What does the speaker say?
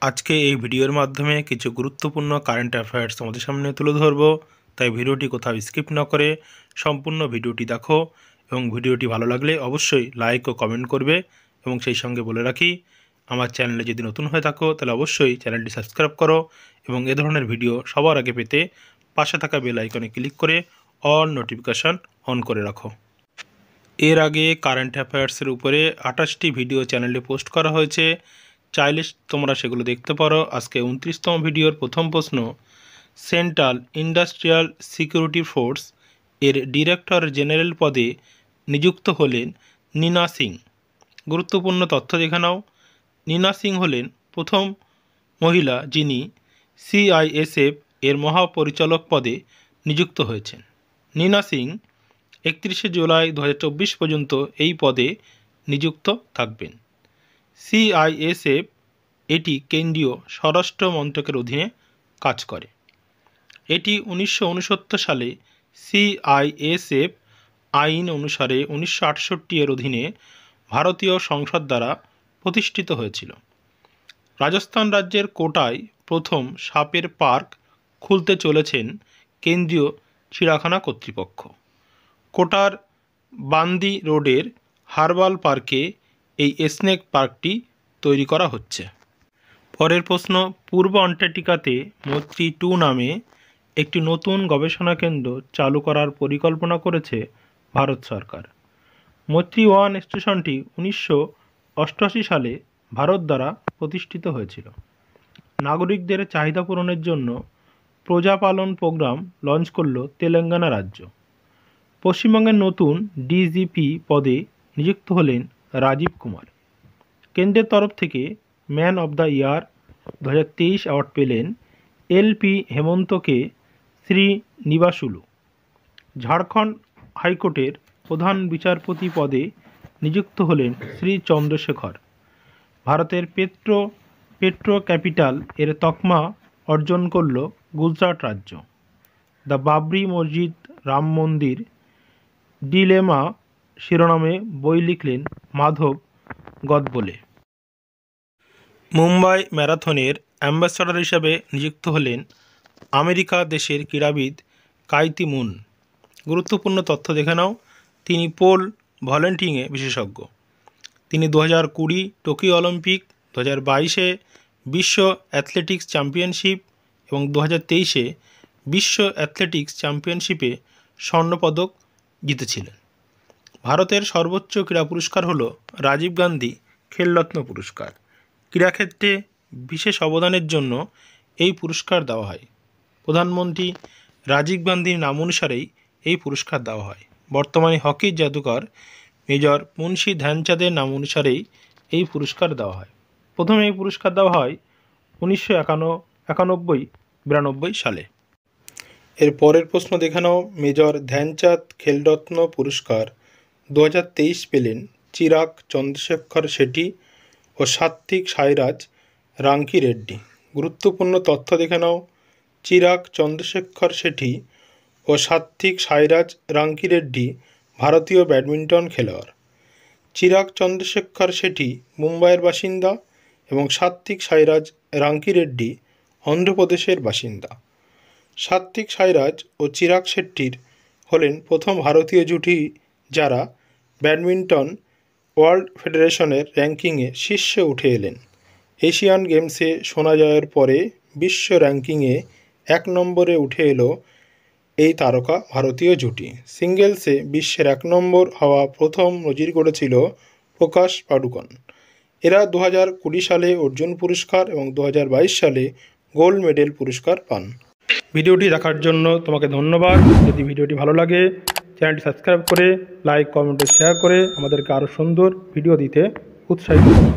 আজকে এই ভিডিওর মাধ্যমে কিছু গুরুত্বপূর্ণ কারেন্ট অ্যাফেয়ার্স তোমাদের সামনে তুলে ধরবো, তাই ভিডিওটি কোথাও স্কিপ না করে সম্পূর্ণ ভিডিওটি দেখো এবং ভিডিওটি ভালো লাগলে অবশ্যই লাইক ও কমেন্ট করবে। এবং সেই সঙ্গে বলে রাখি, আমার চ্যানেলে যদি নতুন হয়ে থাকো তাহলে অবশ্যই চ্যানেলটি সাবস্ক্রাইব করো এবং এ ধরনের ভিডিও সবার আগে পেতে পাশে থাকা বেল আইকনে ক্লিক করে অল নোটিফিকেশান অন করে রাখো। এর আগে কারেন্ট অ্যাফেয়ার্সের উপরে 28টি ভিডিও চ্যানেলে পোস্ট করা হয়েছে, চাইলে তোমরা সেগুলো দেখতে পারো। আজকে 29তম ভিডিওর প্রথম প্রশ্ন, সেন্ট্রাল ইন্ডাস্ট্রিয়াল সিকিউরিটি ফোর্স এর ডিরেক্টর জেনারেল পদে নিযুক্ত হলেন নীনা সিং। গুরুত্বপূর্ণ তথ্য দেখে নাও। নীনা সিং হলেন প্রথম মহিলা যিনি সিআইএসএফ এর মহাপরিচালক পদে নিযুক্ত হয়েছেন। নীনা সিং 31শে জুলাই 2024 পর্যন্ত এই পদে নিযুক্ত থাকবেন। সিআইএসএফ এটি কেন্দ্রীয় স্বরাষ্ট্র মন্ত্রকের অধীনে কাজ করে। এটি 1969 সালে সিআইএসএফ আইন অনুসারে 1968 এর অধীনে ভারতীয় সংসদ দ্বারা প্রতিষ্ঠিত হয়েছিল। রাজস্থান রাজ্যের কোটায় প্রথম সাপের পার্ক খুলতে চলেছেন কেন্দ্রীয় চিড়িয়াখানা কর্তৃপক্ষ। কোটার বান্দি রোডের হার্বাল পার্কে এই স্নেক পার্কটি তৈরি করা হচ্ছে। পরের প্রশ্ন, পূর্ব অ্যান্টার্কটিকাতে মৈত্রী 2 নামে একটি নতুন গবেষণা কেন্দ্র চালু করার পরিকল্পনা করেছে ভারত সরকার। মৈত্রী 1 স্টেশনটি 1988 সালে ভারত দ্বারা প্রতিষ্ঠিত হয়েছিল। নাগরিকদের চাহিদা পূরণের জন্য প্রজাপালন প্রোগ্রাম লঞ্চ করল তেলেঙ্গানা রাজ্য। পশ্চিমবঙ্গের নতুন ডিজিপি পদে নিযুক্ত হলেন রাজীব কুমার। কেন্দ্রের তরফ থেকে man of the year 2023 award পেলেন এলপি হেমন্তকে শ্রীনিবাসুলু। ঝাড়খণ্ড হাইকোর্টের প্রধান বিচারপতি পদে নিযুক্ত হলেন শ্রী চন্দ্রশেখর। ভারতের পেট্রো ক্যাপিটাল এর তকমা অর্জন করল গুজরাট রাজ্য। দ্য বাবরি মসজিদ রাম মন্দির ডিলেমা শিরোনামে বই লিখলেন মাধব গদবোলে। মুম্বাই ম্যারাথনের অ্যাম্বাসাডর হিসাবে নিযুক্ত হলেন আমেরিকা দেশের ক্রীড়াবিদ কাইতি মুন। গুরুত্বপূর্ণ তথ্য দেখে নাও। তিনি পোল ভল্টিংয়ে বিশেষজ্ঞ। তিনি 2020 টোকিও অলিম্পিক, 2022 বিশ্ব অ্যাথলেটিক্স চ্যাম্পিয়নশিপ এবং 2023 বিশ্ব অ্যাথলেটিক্স চ্যাম্পিয়নশিপে স্বর্ণপদক জিতেছিলেন। ভারতের সর্বোচ্চ ক্রীড়া পুরস্কার হল রাজীব গান্ধী খেলরত্ন পুরস্কার। ক্রীড়াক্ষেত্রে বিশেষ অবদানের জন্য এই পুরস্কার দেওয়া হয়। প্রধানমন্ত্রী রাজীব গান্ধীর নাম অনুসারেই এই পুরস্কার দেওয়া হয়। বর্তমানে হকির জাদুকর মেজর মুন্সি ধ্যানচাঁদের নাম অনুসারেই এই পুরস্কার দেওয়া হয়। প্রথমে এই পুরস্কার দেওয়া হয় 1991-92 সালে। এর পরের প্রশ্ন দেখে নাও। মেজর ধ্যানচাঁদ খেলরত্ন পুরস্কার 2023 পেলেন চিরাগ চন্দ্রশেখর শেঠি ও সাত্বিক সাইরাজ রাঙ্কি রেড্ডি। গুরুত্বপূর্ণ তথ্য দেখে নাও। চিরাগ চন্দ্রশেখর শেঠি ও সাত্বিক সাইরাজ রাঙ্কি রেড্ডি ভারতীয় ব্যাডমিন্টন খেলোয়াড়। চিরাগ চন্দ্রশেখর শেঠি মুম্বাইয়ের বাসিন্দা এবং সাত্বিক সাইরাজ রাঙ্কি রেড্ডি অন্ধ্রপ্রদেশের বাসিন্দা। সাত্বিক সাইরাজ ও চিরাগ শেট্টির হলেন প্রথম ভারতীয় জুটি যারা ব্যাডমিন্টন ওয়ার্ল্ড ফেডারেশনের র্যাঙ্কিংয়ে শীর্ষে উঠে এলেন। এশিয়ান গেমসে সোনা জয়ের পরে বিশ্ব র্যাঙ্কিংয়ে 1 নম্বরে উঠে এলো এই তারকা ভারতীয় জুটি। সিঙ্গেলসে বিশ্বের 1 নম্বর হওয়া প্রথম নজির গড়েছিল প্রকাশ পাডুকোন। এরা 2020 সালে অর্জুন পুরস্কার এবং 2022 সালে গোল্ড মেডেল পুরস্কার পান। ভিডিওটি দেখার জন্য তোমাকে ধন্যবাদ। যদি ভিডিওটি ভালো লাগে চ্যানেলটি সাবস্ক্রাইব করে লাইক, কমেন্ট ও শেয়ার করে আমাদেরকে আরও সুন্দর ভিডিও দিতে উৎসাহিত করুন।